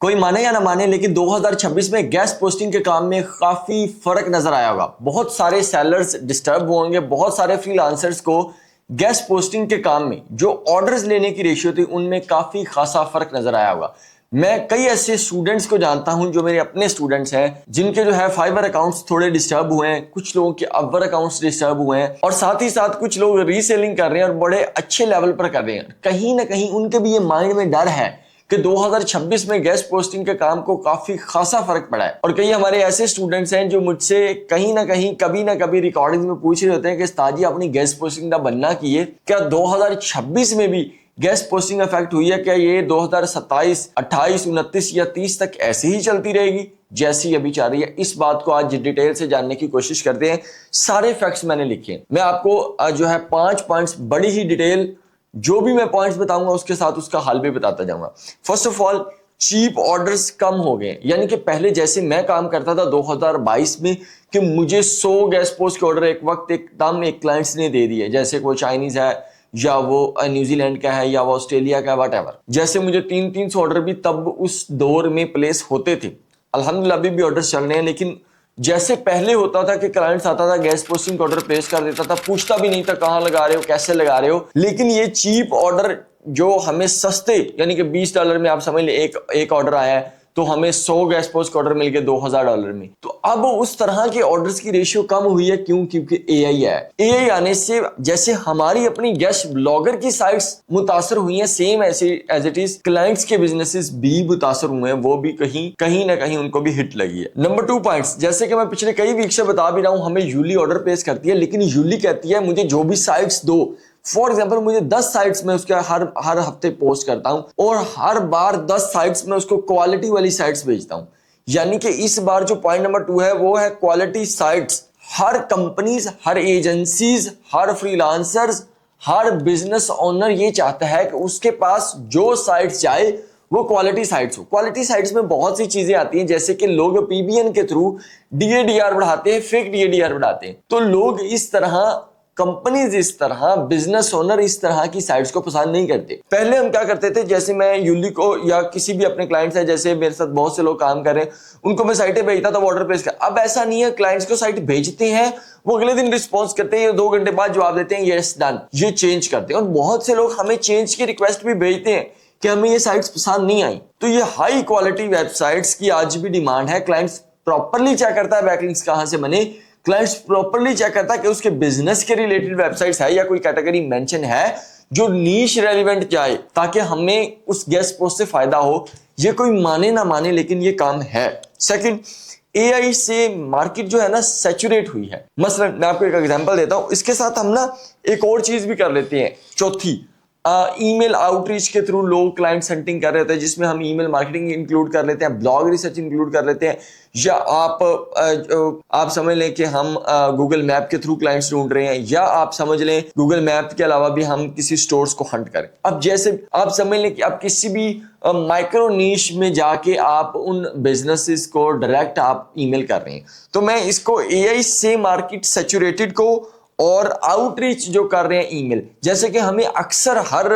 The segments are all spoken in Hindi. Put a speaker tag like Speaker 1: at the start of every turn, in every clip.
Speaker 1: कोई माने या ना माने, लेकिन 2026 में गेस्ट पोस्टिंग के काम में काफी फर्क नजर आया होगा। बहुत सारे सेलर्स डिस्टर्ब होंगे, बहुत सारे फ्रीलांसर्स को गेस्ट पोस्टिंग के काम में जो ऑर्डर्स लेने की रेशियो थी उनमें काफी खासा फर्क नजर आया होगा। मैं कई ऐसे स्टूडेंट्स को जानता हूं जो मेरे अपने स्टूडेंट्स हैं, जिनके जो है फाइवर अकाउंट्स थोड़े डिस्टर्ब हुए हैं, कुछ लोगों के अपवर अकाउंट्स डिस्टर्ब हुए हैं, और साथ ही साथ कुछ लोग रीसेलिंग कर रहे हैं और बड़े अच्छे लेवल पर कर रहे हैं। कहीं ना कहीं उनके भी ये माइंड में डर है कि 2026 में गेस्ट पोस्टिंग के काम को काफी खासा फर्क पड़ा है। और कई हमारे ऐसे स्टूडेंट्स हैं जो मुझसे कहीं ना कहीं कभी ना कभी रिकॉर्डिंग में पूछ रहे होते हैं कि उस्ताद जी अपनी गेस्ट पोस्टिंग ना बनना की है, क्या 2026 में भी गेस्ट पोस्टिंग इफेक्ट हुई है? क्या ये 2027, 28, 29 या 30 तक ऐसे ही चलती रहेगी जैसी अभी चल रही है? इस बात को आज डिटेल से जानने की कोशिश करते हैं। सारे फैक्ट्स मैंने लिखे हैं। मैं आपको जो है 5 पॉइंट्स बड़ी ही डिटेल, जो भी मैं पॉइंट्स बताऊंगा उसके साथ उसका हल भी बताता जाऊंगा। First of all, cheap orders कम हो गए, यानी कि पहले जैसे मैं काम करता था 2022 में कि मुझे 100 गेस्ट पोस्ट के ऑर्डर एक वक्त एकदम एक क्लाइंट्स ने दे दिए, जैसे वो चाइनीज है या वो न्यूजीलैंड का है या वो ऑस्ट्रेलिया का है, व्हाटएवर। जैसे मुझे 300 ऑर्डर भी तब उस दौर में प्लेस होते थे। अल्हम्दुलिल्लाह अभी भी ऑर्डर चल रहे हैं, लेकिन जैसे पहले होता था कि क्लाइंट्स आता था गेस्ट पोस्टिंग ऑर्डर प्लेस कर देता था, पूछता भी नहीं था कहां लगा रहे हो, कैसे लगा रहे हो। लेकिन ये चीप ऑर्डर जो हमें सस्ते, यानी कि $20 में आप समझ ले एक ऑर्डर आया है, तो हमें 100 गेस्ट पोस्ट ऑर्डर मिल गए $2000 में। तो अब उस तरह के ऑर्डर्स की रेशियो कम हुई है। क्यों? क्योंकि एआई है। एआई आने से जैसे हमारी अपनी गेस्ट ब्लॉगर की साइट्स मुतासर हुई हैं, सेम ऐसे एज इट इज क्लाइंट्स के बिजनेसेस भी मुतासर हुए हैं, वो भी कहीं ना कहीं उनको भी हिट लगी है। नंबर 2 पॉइंट्स, जैसे कि मैं पिछले कई वीक से बता भी रहा हूं, हमें यूली ऑर्डर प्लेस करती है, लेकिन यूली कहती है मुझे जो भी साइट्स दो। फॉर एग्जाम्पल मुझे 10 साइट्स में उसके हर हफ्ते पोस्ट करता हूं और हर बार 10 साइट्स में उसको क्वालिटी वाली साइट्स भेजता हूं। यानी कि इस बार जो पॉइंट नंबर 2 है वो है क्वालिटी साइट्स। हर कंपनीज, हर एजेंसीज, हर फ्रीलांसर्स, हर बिजनेस ओनर ये चाहता है कि उसके पास जो साइट्स जाए वो क्वालिटी साइट्स हो। क्वालिटी साइट्स में बहुत सी चीजें आती हैं, जैसे कि लोग पीबीएन के थ्रू डीएडीआर बढ़ाते हैं, फेक डीएडीआर बढ़ाते हैं। तो लोग इस तरह, कंपनीज इस तरह, बिजनेस ओनर इस तरह की साइट्स को पसंद नहीं करते। पहले हम क्या करते थे, जैसे मैं यूली को या किसी भी अपने क्लाइंट्स है, जैसे मेरे साथ बहुत से लोग काम कर रहे हैं, उनको मैं साइटें भेजता था, वो ऑर्डर प्लेस कर। अब ऐसा नहीं है, क्लाइंट्स को साइट भेजते हैं, वो अगले दिन रिस्पॉन्स करते हैं, 2 घंटे बाद जवाब देते हैं यस डन, ये चेंज करते हैं। और बहुत से लोग हमें चेंज की रिक्वेस्ट भी भेजते हैं कि हमें ये साइट्स पसंद नहीं आई। तो ये हाई क्वालिटी वेबसाइट्स की आज भी डिमांड है। क्लाइंट्स प्रॉपरली चेक करता है बैकलिंक्स कहां से बने, क्लाइंट्स प्रॉपरली चेक करता है कि उसके बिजनेस के रिलेटेड वेबसाइट्स है या कोई कैटेगरी मेंशन है जो नीश रेलिवेंट जाए, ताकि हमें उस गेस्ट पोस्ट से फायदा हो। ये कोई माने ना माने, लेकिन ये काम है। सेकंड, एआई से मार्केट जो है ना सैचुरेट हुई है। मसलन मैं आपको एक एग्जांपल देता हूं, इसके साथ हम ना एक और चीज भी कर लेते हैं। चौथी, ईमेल आउटरीच के थ्रू लोग क्लाइंट हंटिंग कर रहे थे, जिसमें हम ईमेल मार्केटिंग इंक्लूड कर लेते हैं, ब्लॉग रिसर्च इंक्लूड कर लेते हैं, या आप समझ लें कि हम गूगल मैप के थ्रू क्लाइंट्स ढूंढ रहे हैं, या आप समझ लें गूगल मैप के अलावा भी हम किसी स्टोर्स को हंट करें। अब जैसे आप समझ लें कि आप किसी भी माइक्रो नीश में जाके आप उन बिजनेसेस को डायरेक्ट आप ईमेल कर रहे हैं। तो मैं इसको एआई से मार्केट सैचुरेटेड को और आउटरीच जो कर रहे हैं ईमेल, जैसे कि हमें अक्सर हर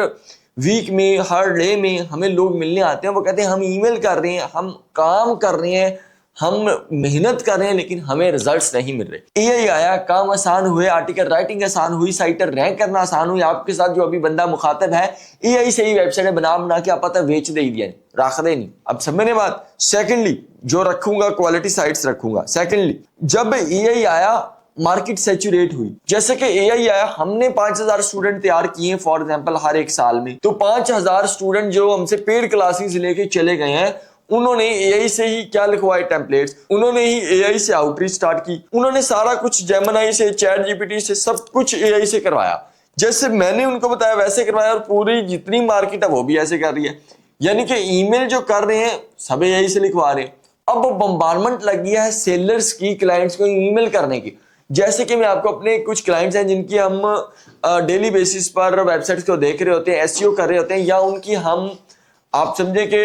Speaker 1: वीक में, हर डे में हमें लोग मिलने आते हैं, वो कहते हैं हम ईमेल कर रहे हैं, हम काम कर रहे हैं, हम मेहनत कर रहे हैं, लेकिन हमें रिजल्ट्स नहीं मिल रहे। एआई आया, काम आसान हुए, आर्टिकल राइटिंग आसान हुई, साइटर रैंक करना आसान हुई। आपके साथ जो अभी बंदा मुखातब है, एआई से ही वेबसाइट बना के आप पता बेच दे दिया, रख दे नहीं। अब समझने बात। सेकेंडली, जो रखूंगा क्वालिटी साइट्स रखूंगा। सेकेंडली, जब एआई आया मार्केट सैचुरेट हुई। जैसे कि एआई आया, हमने 5000 स्टूडेंट तैयार किए फॉर एग्जांपल हर एक साल में, तो 5000 स्टूडेंट जो हमसे पेड क्लासेस लेके चले गए हैं, उन्होंने एआई से ही क्या लिखवाए टेम्पलेट्स, उन्होंने ही एआई से आउटरीच स्टार्ट की, उन्होंने सारा कुछ जेमिनी से, चैट जीपीटी से, सब कुछ एआई से करवाया। जैसे मैंने उनको बताया वैसे करवाया, और पूरी जितनी मार्केट है वो भी ऐसे कर रही है। यानी कि ईमेल जो कर रहे हैं सब एआई से लिखवा रहे हैं। अब बम्बारमेंट लग गया है सेलर्स की क्लाइंट्स को ईमेल करने की। जैसे कि मैं आपको अपने कुछ क्लाइंट्स हैं जिनकी हम डेली बेसिस पर वेबसाइट्स को देख रहे होते हैं, एसईओ कर रहे होते हैं, या उनकी हम आप समझे कि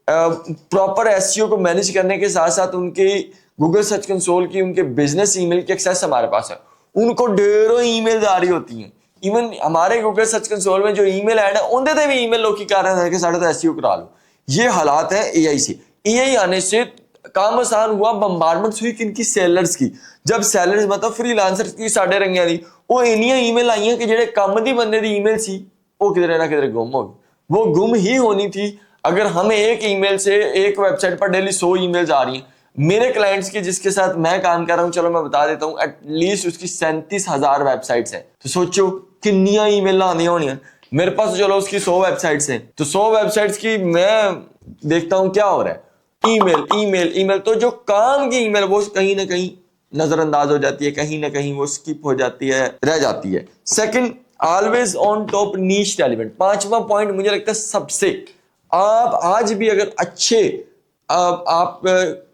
Speaker 1: प्रॉपर एसईओ को मैनेज करने के साथ साथ उनकी गूगल सर्च कंसोल की, उनके बिजनेस ईमेल की एक्सेस हमारे पास है। उनको ढेरों ईमेल आ रही होती हैं। इवन हमारे गूगल सर्च कंसोल में जो ईमेल ऐड है उनके भी ईमेल लोग की कर रहे हैं कि साढ़े तो एसईओ करा लो। ये हालात है एआई से। एआई आने से काम आसान हुआ, बम्बार्डमेंट हुई किनकी, सेलर्स की। जब सेलर्स मतलब फ्रीलांसर्स की साडे रंगियां दी ਉਹ ਇੰਨੀਆਂ ईमेल ਆਈਆਂ कि ਜਿਹੜੇ ਕੰਮ ਦੀ ਬੰਦੇ ਦੀ ईमेल ਸੀ वो किधरे ना किधरे गुम हो गई। वो गुम ही होनी थी। अगर हमें एक ईमेल से एक वेबसाइट पर डेली 100 ईमेल्स आ रही हैं, मेरे क्लाइंट्स की जिसके साथ मैं काम कर रहा हूं, चलो मैं बता देता हूं, एटलीस्ट उसकी 37,000 वेबसाइट्स हैं। तो सोचो किन्नियां ईमेल आनी होनी है। मेरे पास चलो उसकी 100 वेबसाइट्स हैं, तो 100 वेबसाइट्स की मैं देखता हूं क्या हो रहा है, ईमेल ईमेल ईमेल। तो जो काम की ईमेल वो कहीं ना कहीं नजरअंदाज हो जाती है, कहीं ना कहीं वो स्किप हो जाती है, रह जाती है। Second, always on top niche relevant. पांचवा पॉइंट मुझे लगता है सबसे, आप आज भी अगर अच्छे आप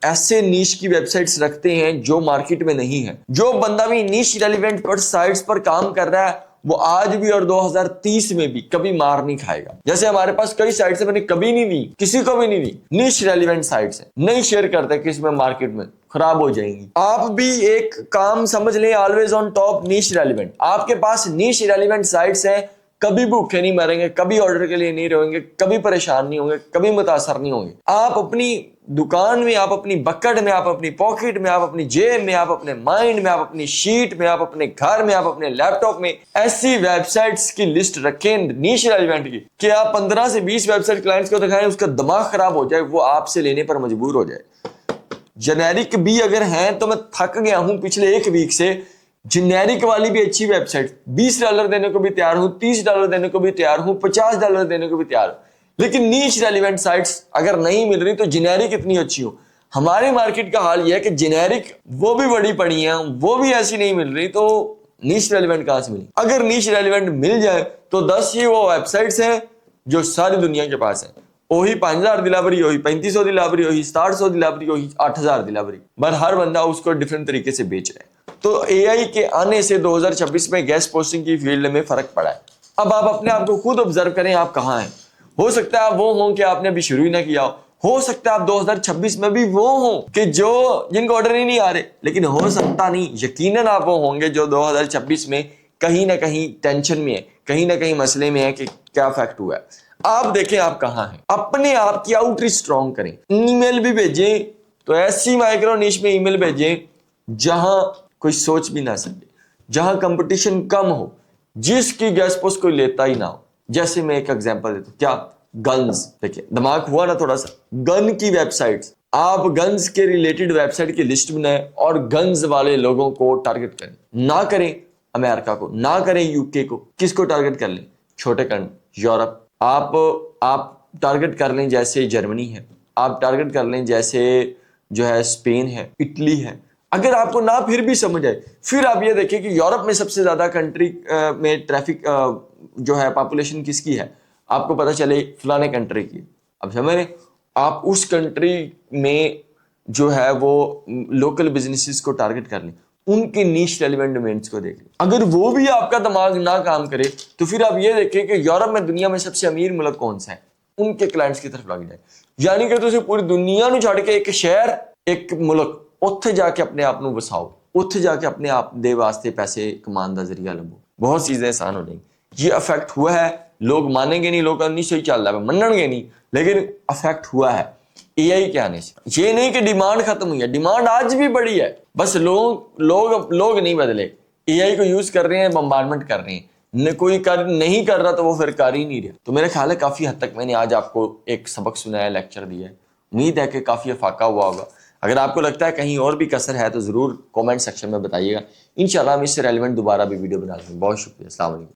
Speaker 1: ऐसे नीश की वेबसाइट्स रखते हैं जो मार्केट में नहीं है, जो बंदा भी नीश रेलिवेंट पर साइट्स पर काम कर रहा है, वो आज भी और 2030 में भी कभी मार नहीं खाएगा। जैसे हमारे पास कई साइट्स है, मैंने कभी नहीं दी, किसी को भी नहीं दी, नीश रेलिवेंट साइट्स है, नहीं शेयर करते कि इसमें मार्केट में खराब हो जाएंगी। आप भी एक काम समझ लें, always on top niche relevant. आपके पास नीश रेलिवेंट साइट्स है, कभी भूखे नहीं मरेंगे, कभी ऑर्डर के लिए नहीं रहेंगे, कभी परेशान नहीं होंगे, कभी मुतासर नहीं होंगे। आप अपनी दुकान में, आप अपनी बकेट में, आप अपनी पॉकेट में, आप अपनी जेब में, आप अपने माइंड में, आप अपनी शीट में, आप अपने घर में, आप अपने लैपटॉप में ऐसी वेबसाइट्स की लिस्ट रखें नीश रेलिवेंट की कि आप 15 से 20 वेबसाइट क्लाइंट्स को दिखाएं, उसका दिमाग खराब हो जाए, वो आपसे लेने पर मजबूर हो जाए। जेनेरिक भी अगर हैं तो मैं थक गया हूं पिछले एक वीक से। जेनेरिक वाली भी अच्छी वेबसाइट $20 देने को भी तैयार हूं, $30 देने को भी तैयार हूं, $50 देने को भी तैयार हूं, लेकिन नीश रेलिवेंट साइट्स अगर नहीं मिल रही तो जेनेरिक इतनी अच्छी हो। हमारे मार्केट का हाल यह है कि जेनेरिक वो भी बड़ी पड़ी हैं, वो भी ऐसी नहीं मिल रही, तो नीश रेलिवेंट कहां से मिली। अगर नीश रेलिवेंट मिल जाए तो 10 ही वो वेबसाइट्स हैं जो सारी दुनिया के पास है। वही 5,000 दिलावरी, वही 3500 दिलावरी, वही 700 दिलावरी, वही 8,000 दिलावरी, पर हर बंदा उसको डिफरेंट तरीके से बेच रहा है। तो एआई के आने से 2026 में गेस्ट पोस्टिंग की फील्ड में फर्क पड़ा है। अब आप अपने आप को खुद ऑब्जर्व करें, आप कहां हैं। हो सकता है आप वो हों कि आपने अभी शुरू ही ना किया हो सकता है आप 2026 में भी वो हों कि जो जिनको ऑर्डर ही नहीं आ रहे, लेकिन हो सकता नहीं, यकीनन आप वो होंगे जो 2026 में कहीं ना कहीं टेंशन में है, कहीं ना कहीं मसले में है कि क्या फैक्ट हुआ है। आप देखें आप कहां हैं, अपने आप की आउटरीच स्ट्रॉन्ग करें। ईमेल भी भेजें तो ऐसी माइक्रो नीश में ईमेल भेजें जहां कोई सोच भी ना सके, जहां कंपटीशन कम हो, जिसकी गेस्ट पोस्ट कोई लेता ही ना हो। जैसे मैं एक एग्जांपल देता हूं, क्या, गन्स। देखिए दिमाग हुआ ना थोड़ा सा, गन की वेबसाइट्स, आप गन्स के रिलेटेड वेबसाइट की लिस्ट बनाएं और गन्स वाले लोगों को टारगेट करें। ना करें अमेरिका को, ना करें यूके को, किसको टारगेट कर लें, छोटे कंट्री, यूरोप। आप टारगेट कर लें जैसे जर्मनी है, आप टारगेट कर लें जैसे जो है स्पेन है, इटली है। अगर आपको ना फिर भी समझ आए, फिर आप ये देखिए कि यूरोप में सबसे ज्यादा कंट्री में ट्रैफिक जो है पॉपुलेशन किसकी है, आपको पता चले फलाने कंट्री की। अब समझ रहे, आप उस कंट्री में जो है वो लोकल बिजनेसेस को टारगेट कर लें, उनके नीश रेलिवेंट डोमेन्स को देख लें। अगर वो भी आपका दिमाग ना काम करे तो फिर आप ये देखें कि यूरोप में दुनिया में सबसे अमीर मुल्क कौन सा है, उनके क्लाइंट्स की तरफ लग जाए। यानी कि तुम पूरी दुनिया ਨੂੰ ਛੱਡ के एक शहर, एक मुल्क, ਉੱਥੇ जाके अपने आप ਨੂੰ ਵਸਾਓ, ਉੱਥੇ जाके अपने आप ਦੇ वास्ते पैसे कमाने का जरिया लभो, बहुत चीजें आसान हो जाएंगी। ये अफेक्ट हुआ है, लोग मानेंगे नहीं, लोग नहीं सही चल रहा है, मनणगे नहीं, लेकिन अफेक्ट हुआ है एआई के आने से। ये नहीं कि डिमांड खत्म हुई है, डिमांड आज भी बड़ी है, बस लोग नहीं बदले, एआई को यूज कर रहे हैं, बम्बार्डमेंट कर रहे हैं। कोई कर नहीं कर रहा तो वो फिर कर ही नहीं रहा। तो मेरा ख्याल है काफी हद तक मैंने आज आपको एक सबक सुनाया, लेक्चर दिया है। उम्मीद है कि काफी अफाका हुआ होगा। अगर आपको लगता है कहीं और भी कसर है तो जरूर कमेंट सेक्शन में बताइएगा। इंशाल्लाह हम इससे रेलिवेंट दोबारा भी वीडियो बना लेंगे। बहुत शुक्रिया, अस्सलाम वालेकुम।